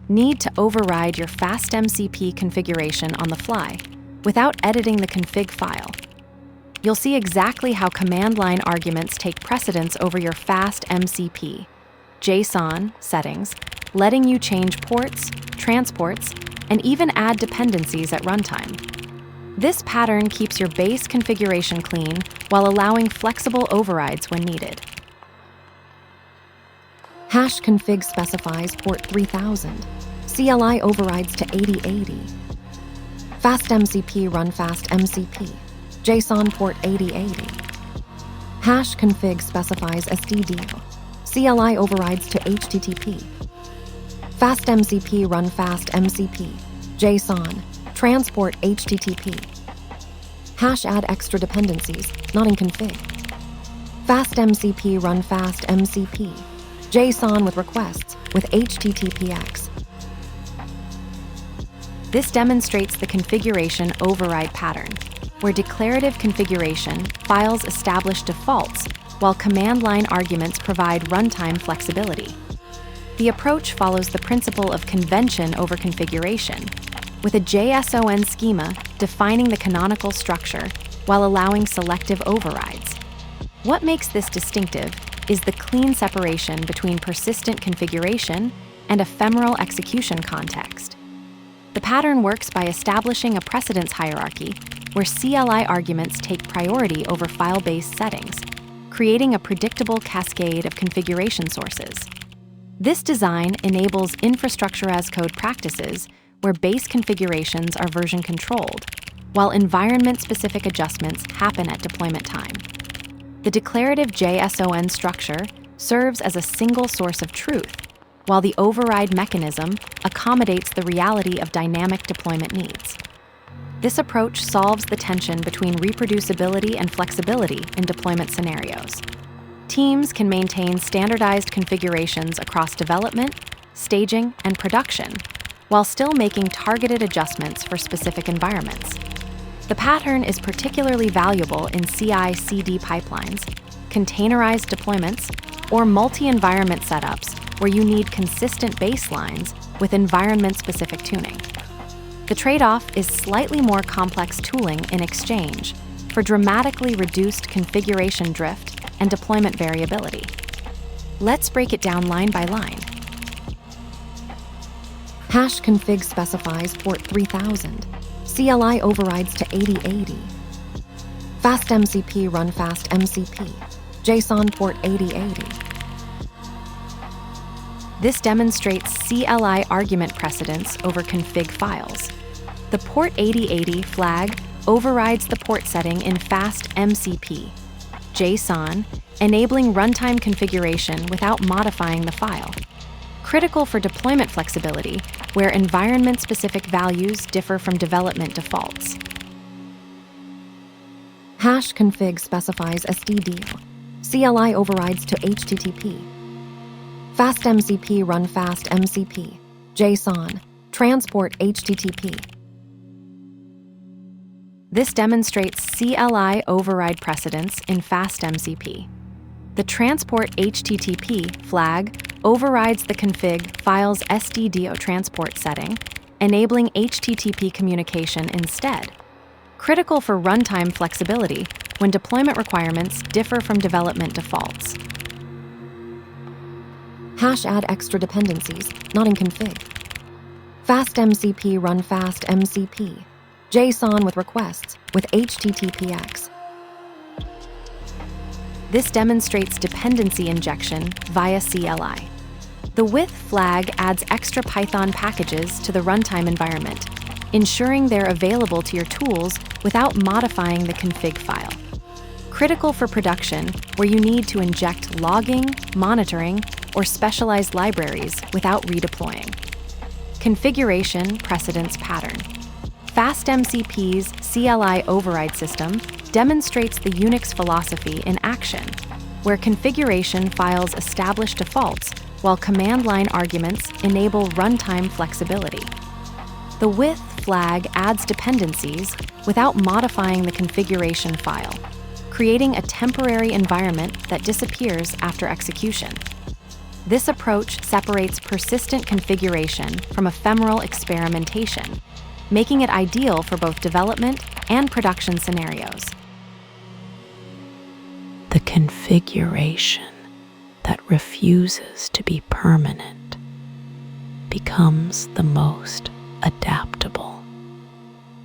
need to override your fastmcp configuration on the fly without editing the config file. You'll see exactly how command line arguments take precedence over your fastmcp.json settings, letting you change ports, transports, and even add dependencies at runtime. This pattern keeps your base configuration clean while allowing flexible overrides when needed. Hash config specifies port 3000. CLI overrides to 8080. fastmcp run fastmcp. JSON port 8080. Hash config specifies SDDO. CLI overrides to HTTP. fastmcp run fastmcp. JSON transport HTTP. Hash add extra dependencies, not in config. fastmcp run fastmcp. JSON with requests with HTTPX. This demonstrates the configuration override pattern, where declarative configuration files establish defaults while command line arguments provide runtime flexibility. The approach follows the principle of convention over configuration, with a JSON schema defining the canonical structure while allowing selective overrides. What makes this distinctive is the clean separation between persistent configuration and ephemeral execution context. The pattern works by establishing a precedence hierarchy where CLI arguments take priority over file-based settings, creating a predictable cascade of configuration sources. This design enables infrastructure as code practices where base configurations are version controlled, while environment-specific adjustments happen at deployment time. The declarative JSON structure serves as a single source of truth, while the override mechanism accommodates the reality of dynamic deployment needs. This approach solves the tension between reproducibility and flexibility in deployment scenarios. Teams can maintain standardized configurations across development, staging, and production, while still making targeted adjustments for specific environments. The pattern is particularly valuable in CI/CD pipelines, containerized deployments, or multi-environment setups where you need consistent baselines with environment-specific tuning. The trade-off is slightly more complex tooling in exchange for dramatically reduced configuration drift and deployment variability. Let's break it down line by line. Hash config specifies port 3000. CLI overrides to 8080. fastmcp run fastmcp. JSON port 8080. This demonstrates CLI argument precedence over config files. The port 8080 flag overrides the port setting in fastmcp. JSON, enabling runtime configuration without modifying the file. Critical for deployment flexibility, where environment-specific values differ from development defaults. Hash config specifies SDDO. CLI overrides to HTTP. fastmcp run fastmcp. JSON transport HTTP. This demonstrates CLI override precedence in fastmcp. The transport HTTP flag overrides the config file's SDDO transport setting, enabling HTTP communication instead. Critical for runtime flexibility when deployment requirements differ from development defaults. Hash add extra dependencies, not in config. fastmcp run fastmcp. JSON with requests with HTTPX. This demonstrates dependency injection via CLI. The with flag adds extra Python packages to the runtime environment, ensuring they're available to your tools without modifying the config file. Critical for production, where you need to inject logging, monitoring, or specialized libraries without redeploying. Configuration precedence pattern. fastmcp's CLI override system demonstrates the Unix philosophy in action, where configuration files establish defaults while command line arguments enable runtime flexibility. The with flag adds dependencies without modifying the configuration file, creating a temporary environment that disappears after execution. This approach separates persistent configuration from ephemeral experimentation, making it ideal for both development and production scenarios. The configuration that refuses to be permanent becomes the most adaptable.